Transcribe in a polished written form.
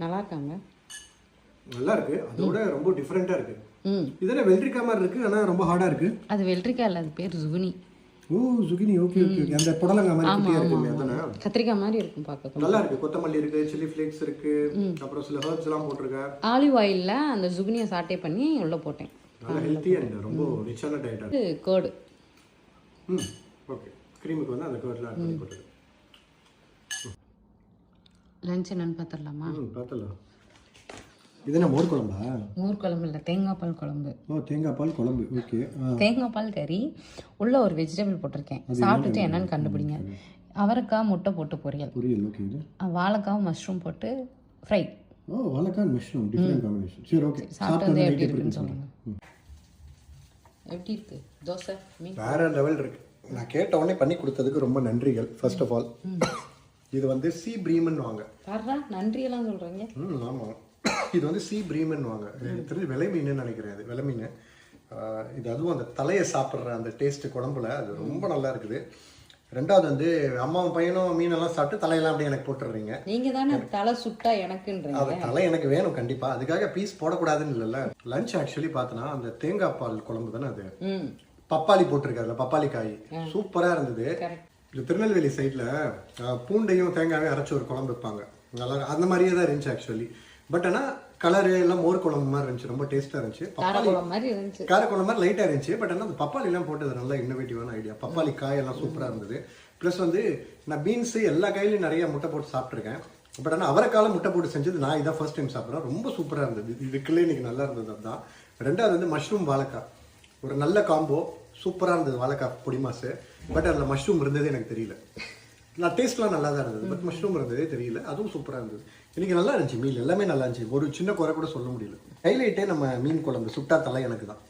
நல்லா இருக்காங்க. நல்லா இருக்கு. அதோட ரொம்ப டிஃப்ரெண்டா இருக்கு. இதெல்லாம் வெள்ளரிக்காய் மாதிரி இருக்கு, ஆனா ரொம்ப ஹார்டா இருக்கு. அது வெள்ளரிக்காய் இல்ல, அது பேர் ஜுகினி. ஓ zucchini, ஓகே ஓகே. அந்த புடலங்காய் மாதிரி குட்டியா இருக்குமே அதானே? கத்திரிக்காய் மாதிரி இருக்கும் பார்க்க. நல்லா இருக்கு. கொத்தமல்லி இருக்கு, சில்லி ஃப்ளேக்ஸ் இருக்கு, அப்புறம் சில ஹெர்ப்ஸ் எல்லாம் போட்டுருக்கேன். ஆலிவ் ஆயில்ல அந்த ஜுகினியை சாட்டே பண்ணி உள்ள போட்டேன். நல்ல ஹெல்த்தி அண்ட் ரொம்ப ரிச்சான டயட்டா இருக்கு. கர்டு. ஓகே. க்ரீமுக்கு வந்து அந்த கர்ட்லாம் ஆட் பண்ணி போட்டுருக்கேன். லஞ்ச் என்னன்னு பார்த்துடலாமா? பார்த்தலாம். இது என்ன மோர் குழம்பா? மோர் குழம்பு இல்லை, தேங்காய் பால் குழம்பு. ஓ தேங்காய் பால் குழம்பு. ஓகே. தேங்காய் பால் கறி உள்ள ஒரு வெஜிடபிள் போட்டிருக்கேன். சாப்பிட்டுட்டு என்னன்னு கண்டுபிடிங்க. அவரைக்காய் முட்டை போட்டு பொரியல். ஓகே. வாழைக்காய் மஷ்ரூம் போட்டு ஃப்ரை. ஓ வாழைக்காய் மஷ்ரூம் டிஃபரெண்ட் காம்பினேஷன். சரி ஓகே. சாப்பிட்டு வந்து எப்படி இருக்குன்னு சொல்லுங்க. எப்படி இருக்கு தோசை? வேற லெவல் இருக்கு. நான் கேட்ட உடனே பண்ணி கொடுத்ததுக்கு ரொம்ப நன்றிகள். ஃபர்ஸ்ட் ஆஃப் ஆல் இது வந்து சி பிரீமன் வாங்க. பாருடா நன்றியெல்லாம் சொல்றீங்க. ஆமாம். இது வந்து சி பிரீமன் வாங்க. தெரிஞ்சு விலை மீன் நினைக்கிறேன். அது விலை மீன். இது அதுவும் அந்த தலையை சாப்பிட்ற அந்த டேஸ்ட் குழம்புல அது ரொம்ப நல்லா இருக்குது. ரெண்டாவது வந்து அம்மாவும் பையனும் மீனெல்லாம் சாப்பிட்டு தலையெல்லாம் அப்படியே எனக்கு போட்டுடுறீங்க. நீங்க தானே தலை சுட்டா எனக்குன்றீங்க. அது தலை எனக்கு வேணும் கண்டிப்பா. அதுக்காக பீஸ் போடக்கூடாதுன்னு இல்லைல்ல. லஞ்ச் ஆக்சுவலி பார்த்தோன்னா அந்த தேங்காய் பால் குழம்பு தானே அது. பப்பாளி போட்டிருக்காருல, பப்பாளி காய் சூப்பரா இருந்தது. இந்த திருநெல்வேலி சைட்ல பூண்டையும் தேங்காயும் அரைச்சி ஒரு குழம்பு வைப்பாங்க. நல்லா அந்த மாதிரியே தான் இருந்துச்சு ஆக்சுவலி. பட் ஆனால் கலரு எல்லாம் மோர் குழம்பு மாதிரி இருந்துச்சு. ரொம்ப டேஸ்ட்டாக இருந்துச்சு. காரக்குழம்பு மாதிரி இருந்துச்சு. காரக்குழம்பு மாதிரி லைட்டாக இருந்துச்சு. பட் ஆனால் அந்த பப்பாளி எல்லாம் போட்டது நல்ல இன்னோவேட்டிவான ஐடியா. பப்பாளி காய் எல்லாம் சூப்பராக இருந்தது. ப்ளஸ் வந்து நான் பீன்ஸு எல்லா காயிலையும் நிறைய முட்டை போட்டு சாப்பிட்ருக்கேன். பட் ஆனால் அவரைக்கால முட்டை போட்டு செஞ்சது நான் இதான் ஃபர்ஸ்ட் டைம் சாப்பிட்றேன். ரொம்ப சூப்பராக இருந்தது. இதுக்குள்ளே இன்னைக்கு நல்லா இருந்தது. அதுதான். ரெண்டாவது வந்து மஷ்ரூம் வாழைக்காய் ஒரு நல்ல காம்போ. சூப்பராக இருந்தது வாழைக்காய் பொடி மாசு. பட் அதில் மஷ்ரூம் இருந்ததே எனக்கு தெரியல. நான் டேஸ்ட்லாம் நல்லா தான் இருந்தது. பட் மஷ்ரூம் இருந்ததே தெரியல. அதுவும் சூப்பராக இருந்தது. இன்னைக்கு நல்லா இருந்துச்சு. மீல் எல்லாமே நல்லா இருந்துச்சு. ஒரு சின்ன குறை கூட சொல்ல முடியல. ஹைலைட்டே நம்ம மீன் குழம்பு சுட்டா தலை எனக்கு தான்.